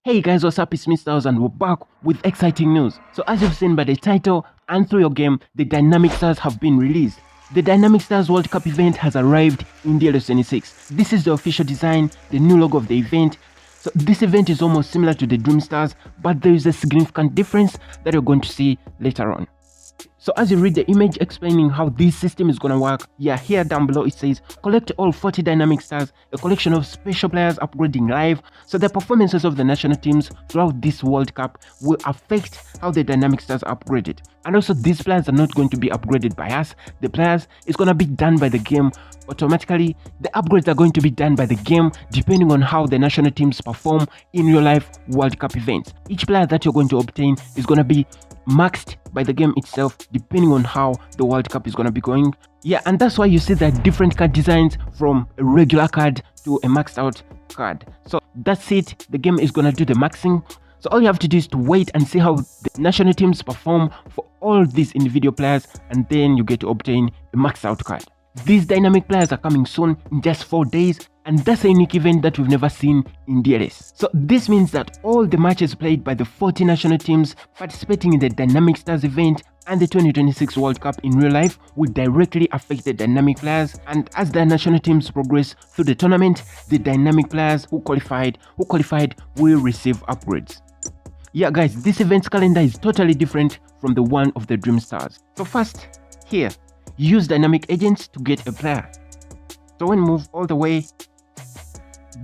Hey guys, what's up? It's Mr. Oz and we're back with exciting news. So as you've seen by the title and through your game, the Dynamic Stars have been released. The Dynamic Stars World Cup event has arrived in DLS26. This is the official design, the new logo of the event. So this event is almost similar to the Dream Stars, but there is a significant difference that you're going to see later on. So as you read the image explaining how this system is going to work, here down below it says collect all 40 dynamic stars, a collection of special players upgrading live. So the performances of the national teams throughout this World Cup will affect how the dynamic stars are upgraded. And also these players are not going to be upgraded by us. The players is going to be done by the game automatically. The upgrades are going to be done by the game depending on how the national teams perform in real life World Cup events. Each player that you're going to obtain is going to be maxed by the game itself depending on how the World Cup is going to be going. And that's why you see that different card designs from a regular card to a maxed out card. So that's it, the game is going to do the maxing. So all you have to do is to wait and see how the national teams perform for all these individual players, and then you get to obtain a maxed out card. These dynamic players are coming soon in just 4 days, and that's a unique event that we've never seen in DLS. So this means that all the matches played by the 40 national teams participating in the Dynamic Stars event and the 2026 World Cup in real life will directly affect the dynamic players, and as the national teams progress through the tournament, the dynamic players who qualified will receive upgrades. Guys, this event's calendar is totally different from the one of the Dream Stars. So first, here, use dynamic agents to get a player. So when we move all the way,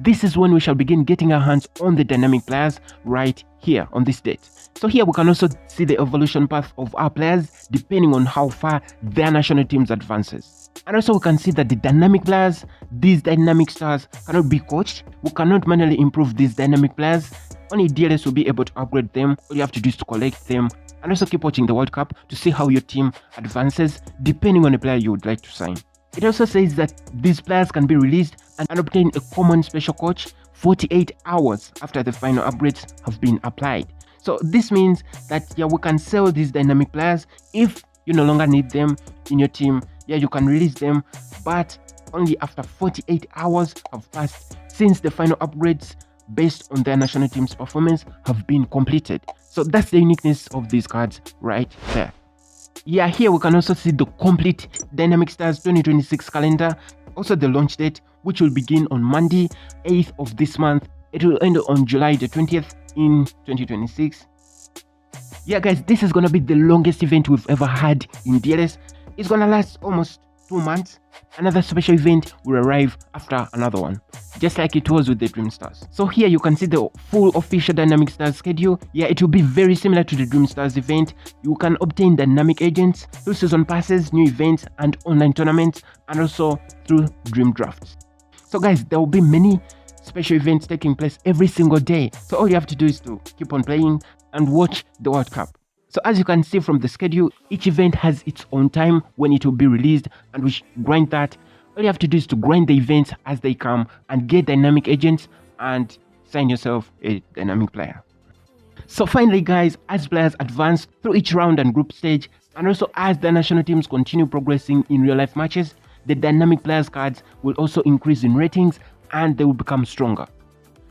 this is when we shall begin getting our hands on the dynamic players right here on this date. So here we can also see the evolution path of our players depending on how far their national teams advances. And also we can see that the dynamic players, these dynamic stars, cannot be coached. We cannot manually improve these dynamic players. Only DLS will be able to upgrade them. All you have to do is to collect them. And also keep watching the World Cup to see how your team advances depending on the player you would like to sign. It also says that these players can be released and obtain a common special coach 48 hours after the final upgrades have been applied. So this means that we can sell these dynamic players if you no longer need them in your team. You can release them, but only after 48 hours have passed since the final upgrades based on their national team's performance have been completed. So that's the uniqueness of these cards right there. Here we can also see the complete Dynamic Stars 2026 calendar, also the launch date, which will begin on Monday 8th of this month. It will end on July the 20th in 2026. Guys, this is gonna be the longest event we've ever had in DLS. It's gonna last almost 2 months. Another special event will arrive after another one, just like it was with the Dream Stars. So here you can see the full official Dynamic Stars schedule. It will be very similar to the Dream Stars event. You can obtain dynamic agents through season passes, new events, and online tournaments, and also through dream drafts. So guys, there will be many special events taking place every single day. So all you have to do is to keep on playing and watch the World Cup. So as you can see from the schedule, each event has its own time when it will be released, and we grind that. All you have to do is to grind the events as they come and get dynamic agents and sign yourself a dynamic player. So finally guys, as players advance through each round and group stage, and also as the national teams continue progressing in real life matches, the dynamic players cards will also increase in ratings and they will become stronger.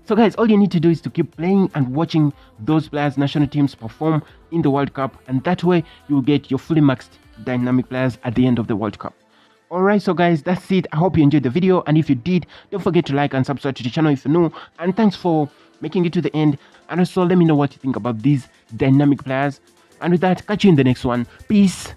So guys, all you need to do is to keep playing and watching those players' national teams perform in the World Cup, and that way you'll get your fully maxed dynamic players at the end of the World Cup. Alright, so guys, that's it. I hope you enjoyed the video, and if you did, don't forget to like and subscribe to the channel if you're new, and thanks for making it to the end. And also let me know what you think about these dynamic players, and with that, catch you in the next one. Peace.